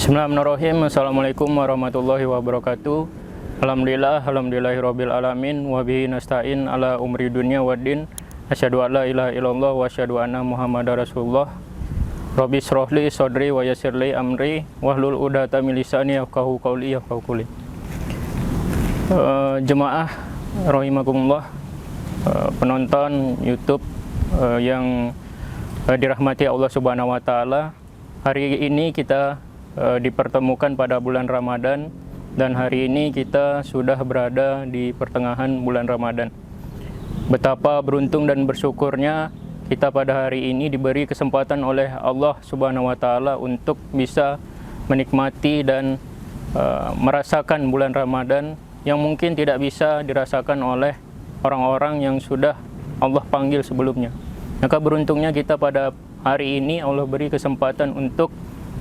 Bismillahirrahmanirrahim. Assalamualaikum warahmatullahi wabarakatuh. Alhamdulillahirabbil alamin wa bihi nasta'in ala umri dunya waddin. Asyhadu an la ilaha illallah wa asyhadu anna Muhammadar Rasulullah. Rabbi shrahli sadri wa yassirli amri wahlul 'uqdatam min lisani yafqahu qawli. Jemaah rahimakumullah, penonton YouTube yang dirahmati Allah Subhanahu wa taala. Hari ini kita dipertemukan pada bulan Ramadan, dan hari ini kita sudah berada di pertengahan bulan Ramadan. Betapa beruntung dan bersyukurnya kita pada hari ini diberi kesempatan oleh Allah Subhanahu wa taala untuk bisa menikmati dan merasakan bulan Ramadan yang mungkin tidak bisa dirasakan oleh orang-orang yang sudah Allah panggil sebelumnya. Maka beruntungnya kita pada hari ini Allah beri kesempatan untuk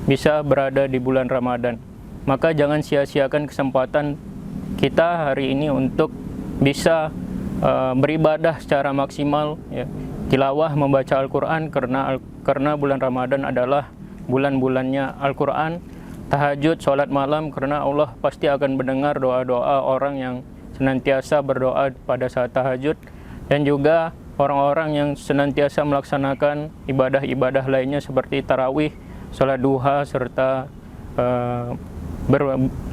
bisa berada di bulan Ramadan. Maka jangan sia-siakan kesempatan kita hari ini untuk bisa beribadah secara maksimal, ya. Tilawah, membaca Al-Quran, karena bulan Ramadan adalah bulan-bulannya Al-Quran. Tahajud, sholat malam, karena Allah pasti akan mendengar doa-doa orang yang senantiasa berdoa pada saat tahajud. Dan juga orang-orang yang senantiasa melaksanakan ibadah-ibadah lainnya seperti tarawih, sholat duha, serta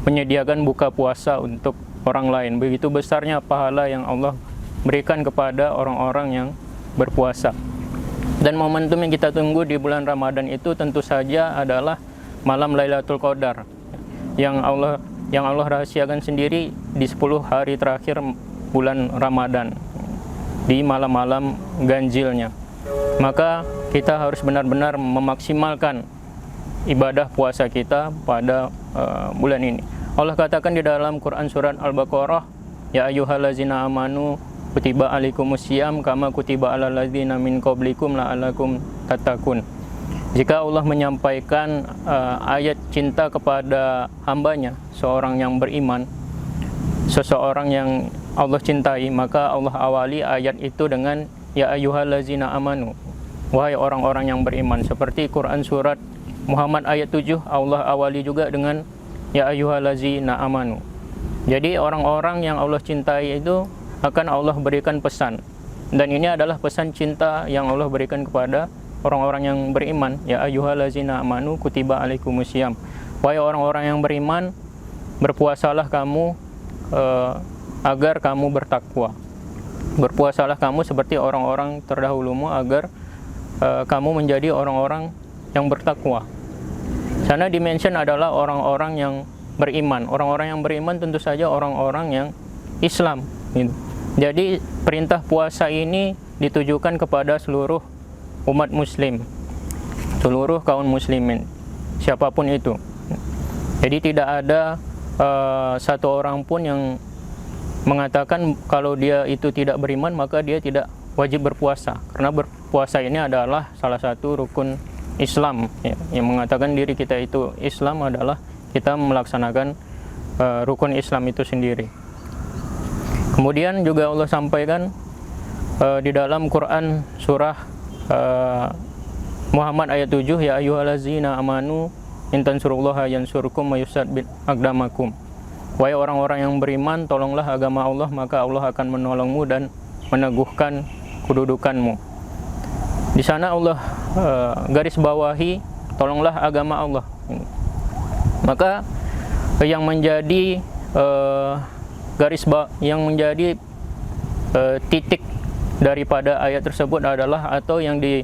menyediakan buka puasa untuk orang lain. Begitu besarnya pahala yang Allah berikan kepada orang-orang yang berpuasa. Dan momentum yang kita tunggu di bulan Ramadan itu tentu saja adalah malam Lailatul Qadar yang Allah rahasiakan sendiri di 10 hari terakhir bulan Ramadan, di malam-malam ganjilnya. Maka kita harus benar-benar memaksimalkan ibadah puasa kita pada bulan ini. Allah katakan di dalam Quran surat Al-Baqarah, ya ayyuhallazina amanu kutiba alaikumusiyam kama kutiba alal ladzina min qablikum la'allakum tattaqun. Jika Allah menyampaikan ayat cinta kepada hambanya, seorang yang beriman, seseorang yang Allah cintai, maka Allah awali ayat itu dengan ya ayyuhallazina amanu, wahai orang-orang yang beriman. Seperti Quran surat Muhammad ayat 7, Allah awali juga dengan ya ayyuhallazina amanu. Jadi orang-orang yang Allah cintai itu akan Allah berikan pesan, dan ini adalah pesan cinta yang Allah berikan kepada orang-orang yang beriman. Ya ayyuhallazina amanu kutiba alaikumusiyam, wahai orang-orang yang beriman, berpuasalah kamu agar kamu bertakwa. Berpuasalah kamu seperti orang-orang terdahulumu agar kamu menjadi orang-orang yang bertakwa. Sana dimention adalah orang-orang yang beriman. Orang-orang yang beriman tentu saja orang-orang yang Islam, gitu. Jadi perintah puasa ini ditujukan kepada seluruh umat muslim, seluruh kaum muslimin, siapapun itu. Jadi tidak ada satu orang pun yang mengatakan kalau dia itu tidak beriman maka dia tidak wajib berpuasa, karena berpuasa ini adalah salah satu rukun Islam, ya, yang mengatakan diri kita itu Islam adalah kita melaksanakan rukun Islam itu sendiri. Kemudian juga Allah sampaikan di dalam Quran surah Muhammad ayat 7, ya ayyuhallazina amanu in tansurullaha yansurkum wa yusabbit aqdamakum. Wahai orang-orang yang beriman, tolonglah agama Allah, maka Allah akan menolongmu dan meneguhkan kedudukanmu. Di sana Allah garis bawahi, tolonglah agama Allah. Maka yang menjadi yang menjadi titik daripada ayat tersebut adalah, atau yang di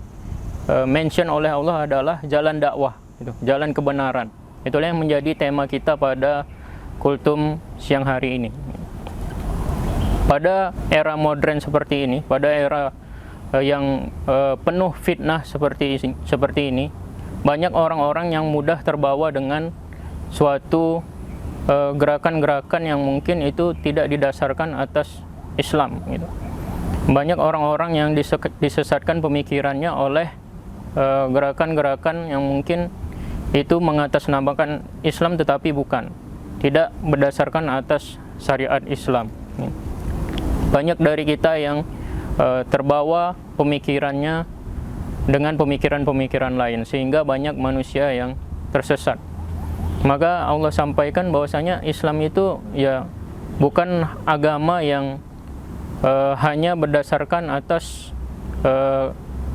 mention oleh Allah adalah jalan dakwah, gitu, jalan kebenaran. Itulah yang menjadi tema kita pada kultum siang hari ini. Pada era modern seperti ini, pada era yang penuh fitnah seperti ini, banyak orang-orang yang mudah terbawa dengan suatu gerakan-gerakan yang mungkin itu tidak didasarkan atas Islam, gitu. Banyak orang-orang yang disesatkan pemikirannya oleh gerakan-gerakan yang mungkin itu mengatasnamakan Islam tetapi bukan, tidak berdasarkan atas syariat Islam. Banyak dari kita yang terbawa pemikirannya dengan pemikiran-pemikiran lain, sehingga banyak manusia yang tersesat. Maka Allah sampaikan bahwasanya Islam itu ya bukan agama yang hanya berdasarkan atas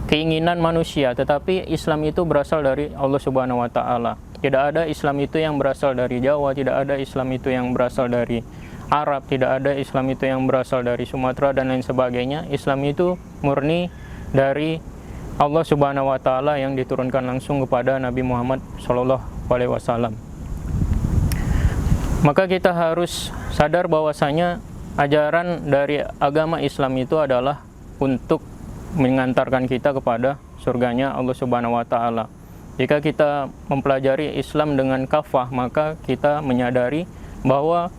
keinginan manusia, tetapi Islam itu berasal dari Allah Subhanahu wa taala. Tidak ada Islam itu yang berasal dari Jawa, tidak ada Islam itu yang berasal dari Arab, tidak ada Islam itu yang berasal dari Sumatera dan lain sebagainya. Islam itu murni dari Allah Subhanahu wa taala yang diturunkan langsung kepada Nabi Muhammad sallallahu alaihi wasallam. Maka kita harus sadar bahwasanya ajaran dari agama Islam itu adalah untuk mengantarkan kita kepada surganya Allah Subhanahu wa taala. Jika kita mempelajari Islam dengan kafah, maka kita menyadari bahwa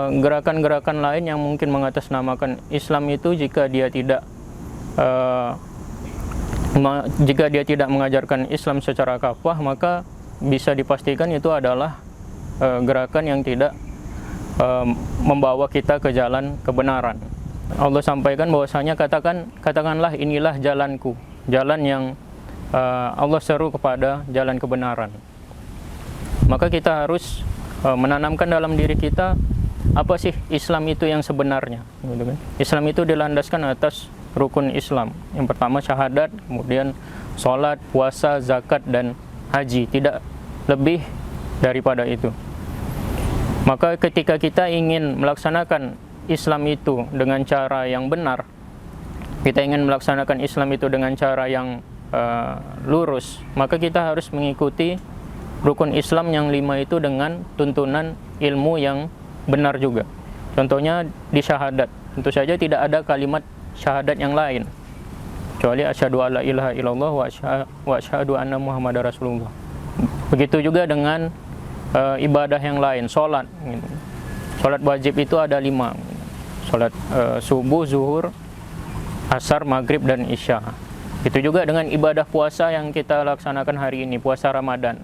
gerakan-gerakan lain yang mungkin mengatasnamakan Islam itu jika dia tidak mengajarkan Islam secara kafah, maka bisa dipastikan itu adalah gerakan yang tidak membawa kita ke jalan kebenaran. Allah sampaikan bahwasanya katakanlah inilah jalanku, jalan yang Allah seru kepada jalan kebenaran. Maka kita harus menanamkan dalam diri kita apa sih Islam itu yang sebenarnya, gitu kan? Islam itu dilandaskan atas rukun Islam. Yang pertama syahadat, kemudian sholat, puasa, zakat, dan haji. Tidak lebih daripada itu. Maka ketika kita ingin melaksanakan Islam itu dengan cara yang benar, kita ingin melaksanakan Islam itu dengan cara yang lurus, maka kita harus mengikuti rukun Islam yang 5 itu dengan tuntunan ilmu yang benar juga. Contohnya di syahadat, tentu saja tidak ada kalimat syahadat yang lain kecuali asyhadu alla ilaha illallah wa asyhadu anna muhammadar rasulullah. Begitu juga dengan ibadah yang lain, sholat. Sholat wajib itu ada 5. Sholat subuh, zuhur, asar, maghrib, dan isya. Itu juga dengan ibadah puasa yang kita laksanakan hari ini, puasa Ramadan.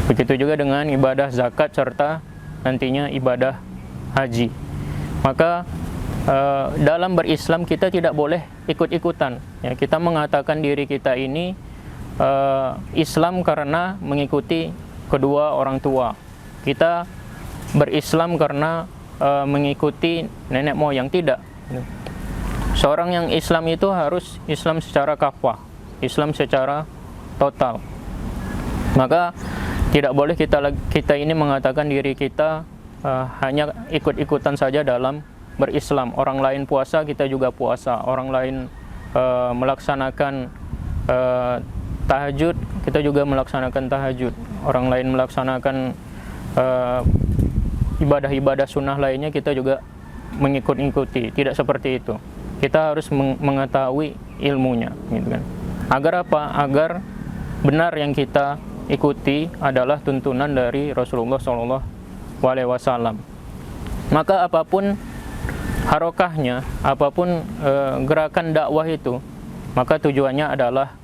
Begitu juga dengan ibadah zakat serta nantinya ibadah haji. Maka dalam berislam kita tidak boleh ikut-ikutan. Ya, kita mengatakan diri kita ini Islam karena mengikuti kedua orang tua. Kita berislam karena mengikuti nenek moyang, tidak. Seorang yang Islam itu harus Islam secara kafah, Islam secara total. Maka tidak boleh kita ini mengatakan diri kita hanya ikut-ikutan saja dalam berislam. Orang lain puasa, kita juga puasa. Orang lain melaksanakan tahajud, kita juga melaksanakan tahajud. Orang lain melaksanakan ibadah-ibadah sunnah lainnya, kita juga mengikuti. Tidak seperti itu. Kita harus mengetahui ilmunya, gitu kan. Agar apa? Agar benar yang kita ikuti adalah tuntunan dari Rasulullah SAW. Maka apapun harokahnya, apapun gerakan dakwah itu, maka tujuannya adalah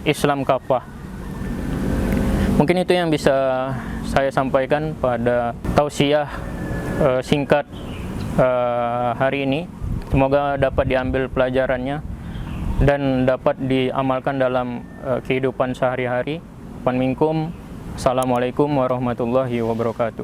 Islam kafah. Mungkin itu yang bisa saya sampaikan pada tausiah singkat hari ini. Semoga dapat diambil pelajarannya dan dapat diamalkan dalam kehidupan sehari-hari. Wan minkum. Assalamualaikum warahmatullahi wabarakatuh.